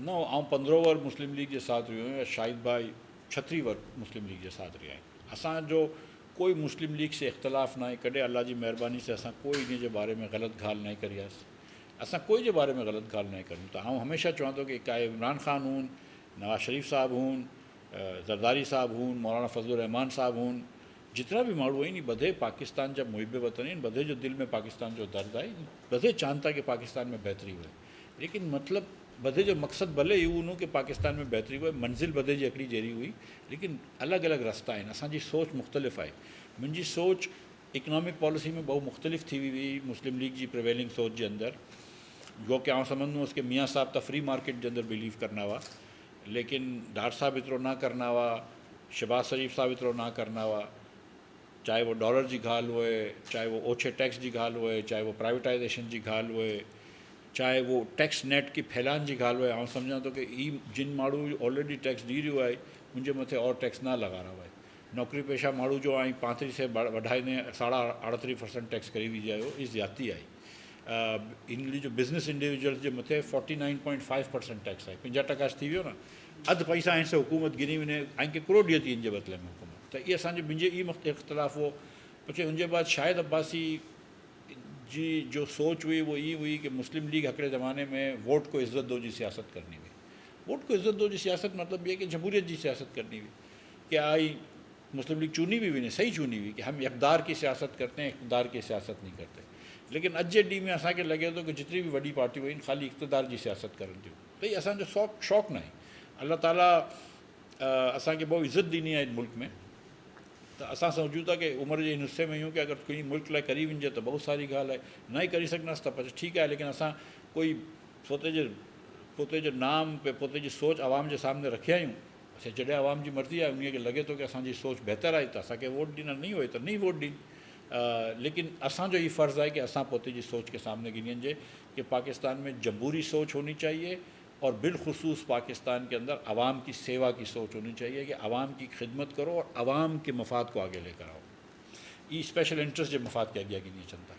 न आउं 15 वर मुस्लिम लीग जे साथ रहियो आहियां, शाहिद भाई 36 वर मुस्लिम लीग जे साथ रहिया आहिनि। असांजो कोई मुस्लिम लीग से इख़्तिलाफ़ न आहे, कॾहिं अल्लाह जी महिरबानी से असां कोई इन जे बारे में ग़लति ॻाल्हि न करी आहे। असां कोई जे बारे में ग़लति ॻाल्हि न करूं था। आउं हमेशह चवां थो कि काए इमरान ख़ान हुन, नवाज़ शरीफ़ साहब हुन, ज़रदारी साहब हुन, मौलाना फज़लुर रहमान साहब हुन, जितना भी माण्हू आहिनि बधे पाकिस्तान जा मुहिब वतन आहिनि, बधे जो दिलि में पाकिस्तान जो दर्द आहे, बधे चाहनि था कि पाकिस्तान में बहितरी हुए। लेकिन मतिलबु बधे जो मक़सदु भले इहो हूंदो कि पाकिस्तान में बहितरी हुए, मंज़िल बधे जी हिकिड़ी जहिड़ी हुई, लेकिन अलॻि अलॻि रस्ता आहिनि। असांजी सोच मुख़्तलिफ़ आहे। मुंहिंजी सोच इकनॉमिक पॉलिसी में बहु मुख़्तलिफ़ थी हुई मुस्लिम लीग जी प्रिवेलिंग सोच जे अंदरि, जो कि आउं सम्झंदो हुउसि कि मियाँ साहब त फ्री मार्केट जे अंदरि बिलीव करना हुआ, लेकिन डार साहब एतिरो न करना हुआ, शहबाज शरीफ़ साहब एतिरो न करना हुआ। चाहे वो डॉलर जी ॻाल्हि हुए, चाहे वो ओछे टैक्स जी ॻाल्हि हुए, चाहे वो प्राइवेटाइज़ेशन जी ॻाल्हि हुए, चाहे वो टैक्स नेट की फैलाइण जी ॻाल्हि हुए। आउं सम्झां थो कि ही जिन माण्हू ऑलरेडी टैक्स ॾी रहियो आहे, मुंहिंजे मथे और टैक्स न लॻारायो आहे। नौकिरी पेशा माण्हू जो ऐं 35 से वधाईंदे 38.5% टैक्स करी विझी आयो, इहा ज़्यादती आहे। इन जो बिज़नेस इंडिविजुअल्स जे मथे 49.5% टैक्स आहे, 50% थी वियो न। अधु पैसा आहिनि से हुकूमत गिनी वञे, ऐं केतिरो ॾिए थी इन जे बदिले में हुकूमत। त इहे असांजे मुंहिंजे इख़्तिलाफ़ हो। कुझु उनजे बाद शाहिद अब्बासी जी जो सोच हुई वो ये हुई कि मुस्लिम लीग हिकिड़े ज़माने में वोट को इज़्ज़त दो जी सियासत करनी हुई। वोट को इज़्ज़त दो जी सियासत मतलब ये कि जमहूरियत जी सियासत करनी हुई, कि आई मुस्लिम लीग चुनी भी हुई, नहीं सही चुनी हुई कि हम इक़्तिदार की सियासत करते हैं, इक़्तिदार की सियासत नहीं करते। लेकिन अॼु जे ॾींहं में असांखे लॻे थो कि जितनी भी वॾी पार्टियूं आहिनि ख़ाली इक़्तिदार जी सियासत करनि थियूं। त इहो असांजो शौक़ु न आहे। अल्लाह ताला असांखे बहु इज़त ॾिनी आहे मुल्क में, त असां सम्झूं था कि उमिरि जे हिन हिस्से में आहियूं कि अगरि कोई मुल्क लाइ करी वञिजे त बहुत सारी ॻाल्हि आहे, न ई करी सघंदासीं त पर ठीकु आहे। लेकिन असां कोई पोते जो नाम पोते जी सोच आवाम जे सामने रखिया आहियूं। असां जॾहिं आवाम जी मर्ज़ी आहे, उन खे लॻे थो कि असांजी सोच बहितर आहे त असांखे वोट ॾींदा, नहीं हुए त नहीं वोट ॾीन। लेकिन असांजो ही फ़र्ज़ु आहे कि असां पोते जी सोच के सामने गिनी वञिजे कि पाकिस्तान में जमहूरी सोच होनी चाहिए, और बिलखसूस पाकिस्तान के अंदर आवाम की सेवा की सोच होनी चाहिए कि आवाम की खिदमत करो और आवाम के मफाद को आगे लेकर आओ। ये स्पेशल इंटरेस्ट जो मफाद के अॻियां गिनी अचनि था।